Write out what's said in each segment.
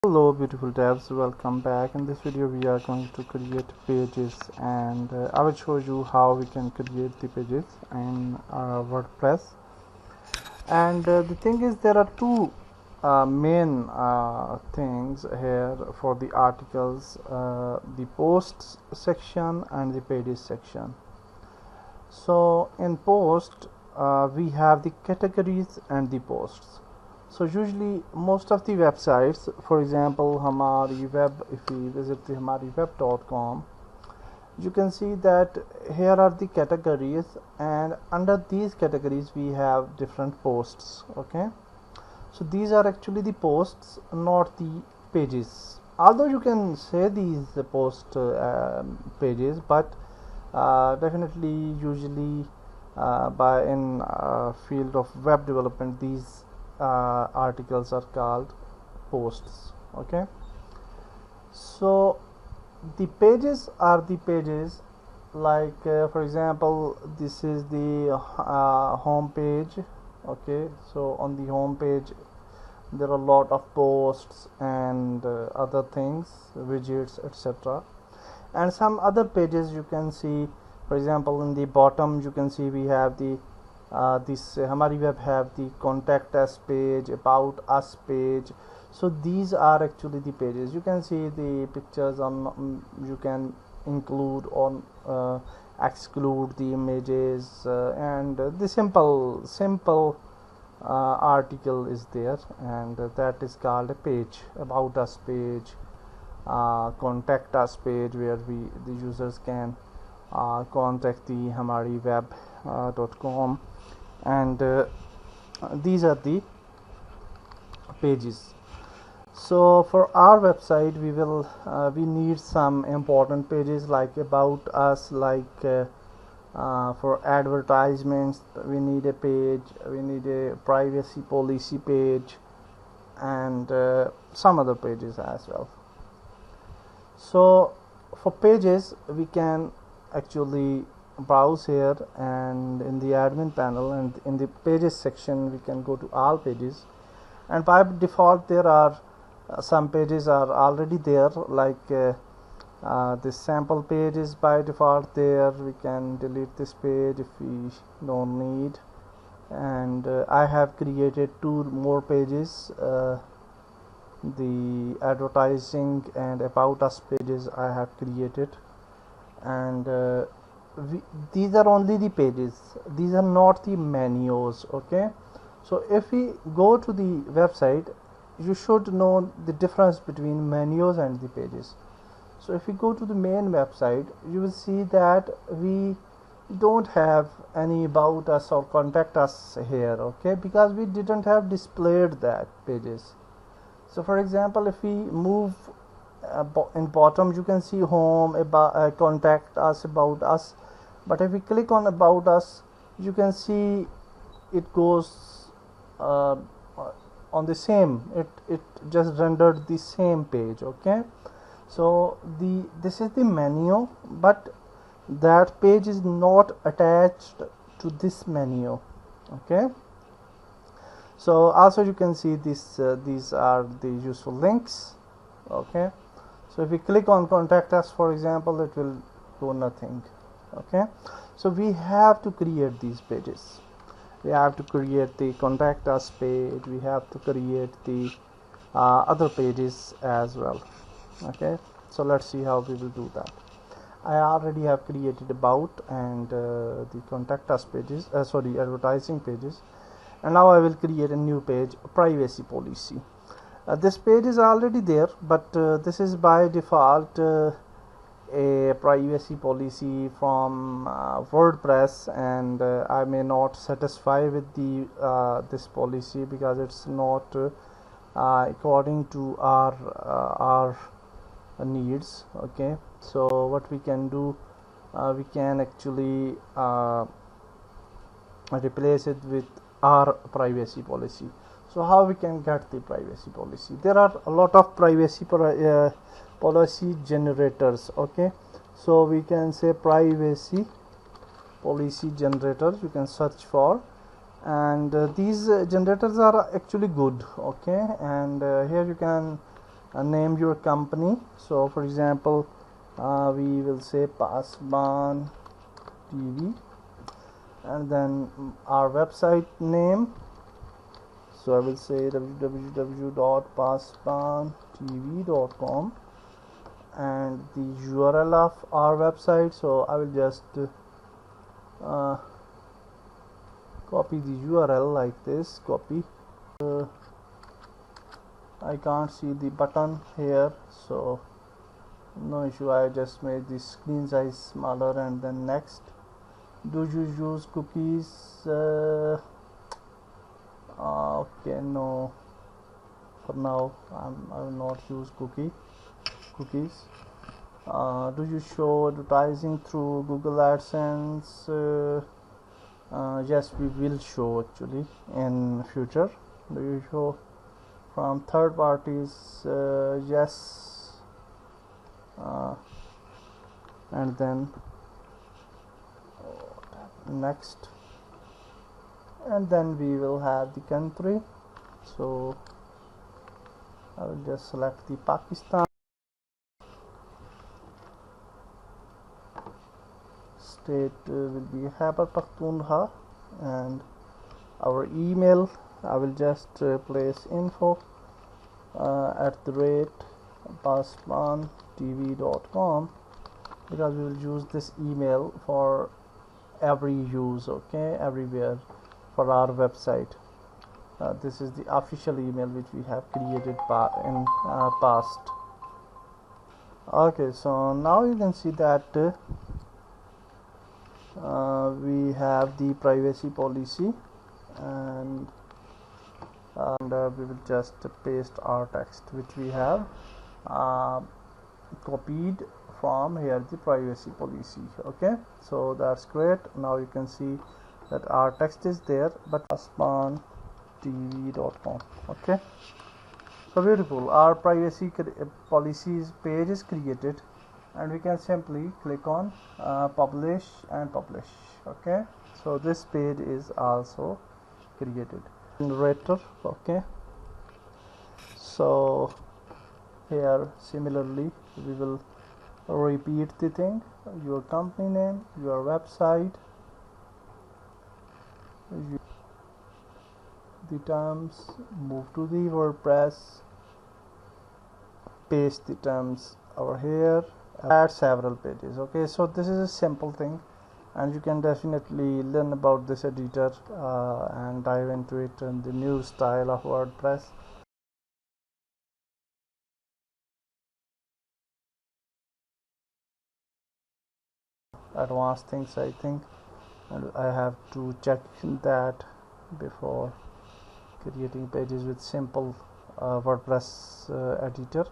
Hello beautiful devs, welcome back. In this video we are going to create pages, and I will show you how we can create the pages in WordPress. And the thing is, there are two main things here for the articles, the posts section and the pages section. So in post we have the categories and the posts. So usually most of the websites, for example Hamari Web, if we visit the hamariweb.com, you can see that here are the categories, and under these categories we have different posts. Okay, so these are actually the posts, not the pages, although you can say these post pages, but definitely usually by in field of web development these articles are called posts. Okay, so the pages are the pages, like for example this is the home page. Okay, so on the home page there are a lot of posts and other things, widgets, etc. And some other pages you can see, for example in the bottom you can see we have the this Hamari Web have the contact us page, about us page. So these are actually the pages. You can see the pictures on, you can include or exclude the images, and the simple article is there, and that is called a page. About us page, contact us page, where the users can contact the hamariweb.com, and these are the pages. So for our website we will we need some important pages like about us, like for advertisements we need a page, we need a privacy policy page, and some other pages as well. So for pages we can actually browse here, and in the admin panel and in the pages section we can go to all pages, and by default there are some pages are already there, like this sample page is by default there. We can delete this page if we don't need, and I have created two more pages, the advertising and about us pages I have created, and these are only the pages, these are not the menus. Okay, so if we go to the website, you should know the difference between menus and the pages. So if we go to the main website, you will see that we don't have any about us or contact us here. Okay, because we didn't have displayed that pages. So for example, if we move in bottom, you can see home, about contact us, about us, but if we click on about us, you can see it goes on the same, it just rendered the same page. Okay, so this is the menu, but that page is not attached to this menu. Okay, so also you can see this these are the useful links. Okay, so if we click on contact us, for example, it will do nothing. Okay, so we have to create these pages. We have to create the contact us page, we have to create the other pages as well. Okay, so let's see how we will do that. I already have created about and the contact us pages, advertising pages, and now I will create a new page, privacy policy. This page is already there, but this is by default a privacy policy from WordPress, and I may not satisfy with the this policy because it's not according to our needs. Okay, so what we can do, we can actually replace it with our privacy policy. So how we can get the privacy policy? There are a lot of privacy policy generators. Okay, so we can say privacy policy generators, you can search for, and these generators are actually good. Okay, and here you can name your company. So for example, we will say Pasban TV, and then our website name. So I will say www.pasbantv.com, and the URL of our website. So I will just copy the URL like this. Copy. I can't see the button here, so no issue. I just made the screen size smaller, and then next. Do you use cookies? Okay, no, for now I will not use cookies. Do you show advertising through Google AdSense? Yes, we will show actually in future. Do you show from third parties? Yes. And then next, and then we will have the country. So I will just select the Pakistan. State will be Khyber Pakhtunkhwa, and our email I will just place info @pasbantv.com, because we will use this email for every use, okay, everywhere for our website. This is the official email which we have created in past. Okay, so now you can see that we have the privacy policy, and we will just paste our text which we have copied from here, the privacy policy. Okay, so that's great. Now you can see that our text is there, but pasbantv.com. okay, so beautiful. Our privacy policies page is created, and we can simply click on publish and publish. Okay, so this page is also created. Generator. Okay, so here similarly we will repeat the thing: your company name, your website, the terms, move to the WordPress, paste the terms over here, add several pages. Okay, so this is a simple thing, and you can definitely learn about this editor and dive into it and the new style of WordPress. Advanced things, I think, and I have to check that before creating pages with simple WordPress editor.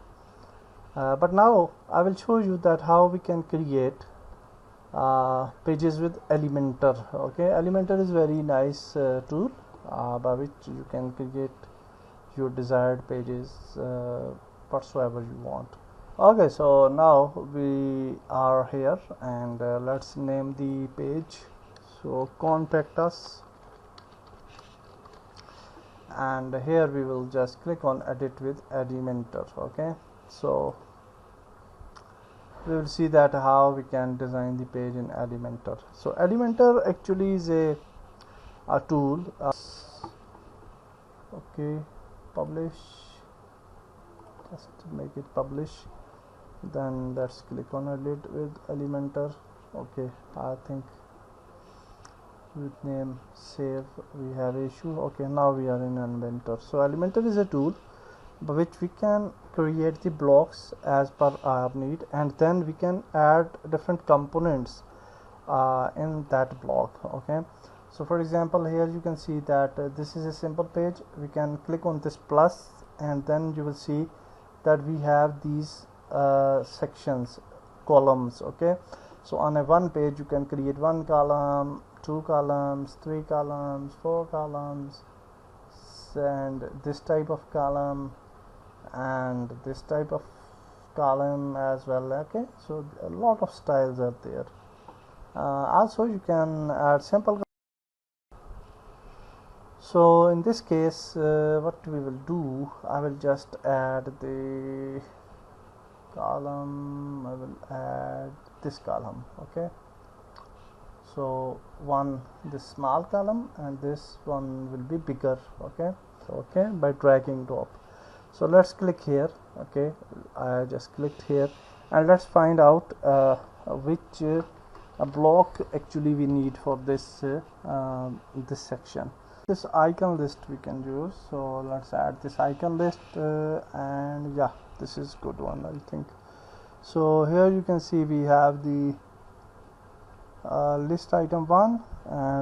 But now I will show you that how we can create pages with Elementor. Okay, Elementor is very nice tool by which you can create your desired pages whatsoever you want. Okay, so now we are here, and let's name the page. So contact us, and here we will just click on edit with Elementor. Okay, so we will see that how we can design the page in Elementor. So Elementor actually is a tool. Okay, publish, just make it publish, then let's click on edit with Elementor. Okay, I think with name save we have issue. Okay, now we are in Elementor. So Elementor is a tool by which we can create the blocks as per our need, and then we can add different components in that block. Okay, so for example, here you can see that this is a simple page. We can click on this plus, and then you will see that we have these sections, columns. Okay, so on a one page you can create one column, two columns, three columns, four columns, and this type of column, and this type of column as well. Okay, so a lot of styles are there. Also you can add simple. So in this case, what we will do, I will just add the column. I will add this column. Okay, so this small column and this one will be bigger. Okay, so by dragging drop. So let's click here. Okay, I just clicked here, and let's find out which block actually we need for this this section. This icon list we can use, so let's add this icon list, and yeah, this is good one, I think. So here you can see we have the list item 1,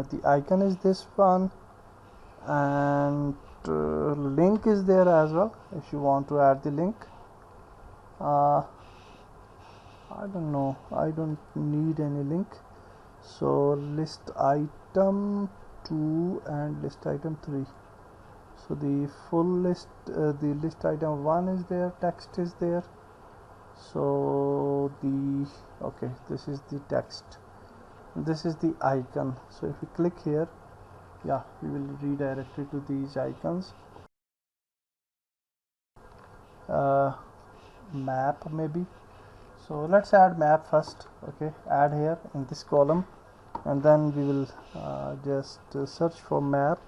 the icon is this one, and link is there as well if you want to add the link. I don't know, I don't need any link. So list item 2 and list item 3. So the full list, the list item 1 is there, text is there. So okay, this is the text, this is the icon. So if we click here, yeah, we will redirect it to these icons. Map maybe. So let's add map first. Okay, add here in this column, and then we will just search for map,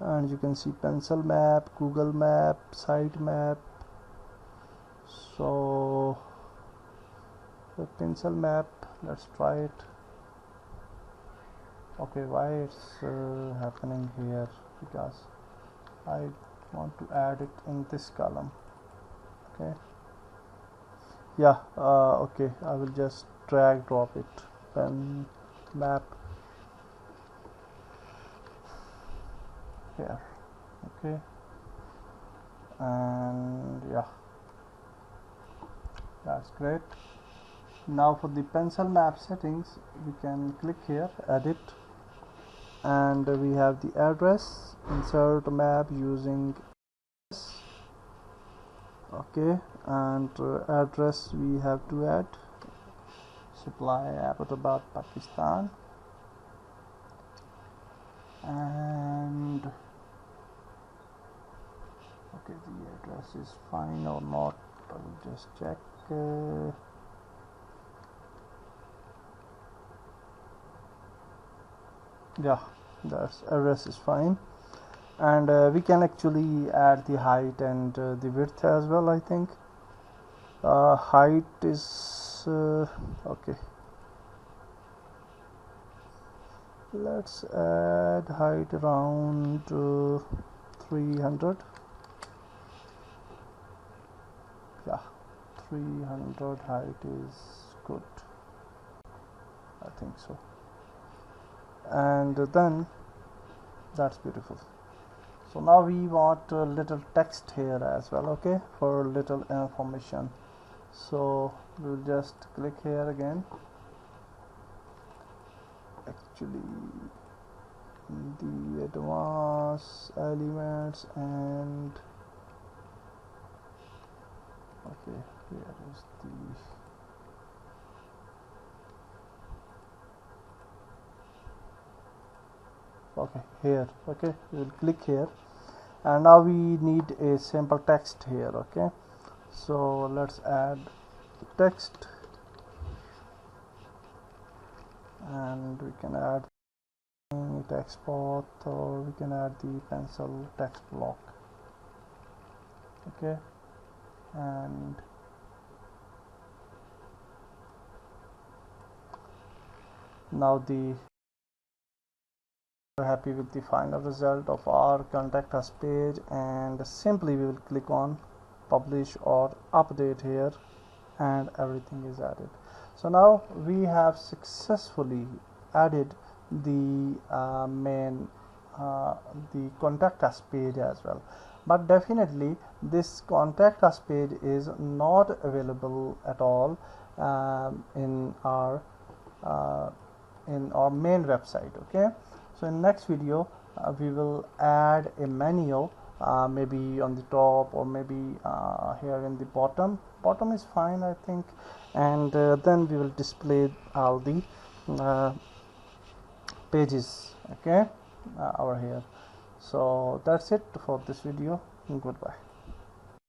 and you can see pencil map, Google map, site map. So the pencil map, let's try it. Okay, why it's happening here? Because I want to add it in this column. Okay, yeah, okay, I will just drag drop it, pen map here. Okay, and yeah, that's great. Now for the pencil map settings, we can click here, edit, and we have the address, insert map using this. Okay, and address we have to add supply Abbottabad, Pakistan, and okay, the address is fine or not, I will just check. Yeah, that's address is fine, and we can actually add the height and the width as well. I think height is okay, let's add height around 300. Yeah, 300 height is good, I think so. And then that's beautiful. So now we want a little text here as well, okay, for little information. So we'll just click here again. Actually, the advanced elements, and okay, here is the okay, here. Okay, we will click here, and now we need a simple text here. Okay, so let's add text, and we can add text path, or we can add the pencil text block. Okay, and now we're happy with the final result of our contact us page, and simply we will click on publish or update here, and everything is added. So now we have successfully added the the contact us page as well. But definitely this contact us page is not available at all in our main website. Okay, so in next video we will add a menu, maybe on the top, or maybe here in the bottom is fine, I think, and then we will display all the pages. Okay, over here. So that's it for this video. Goodbye.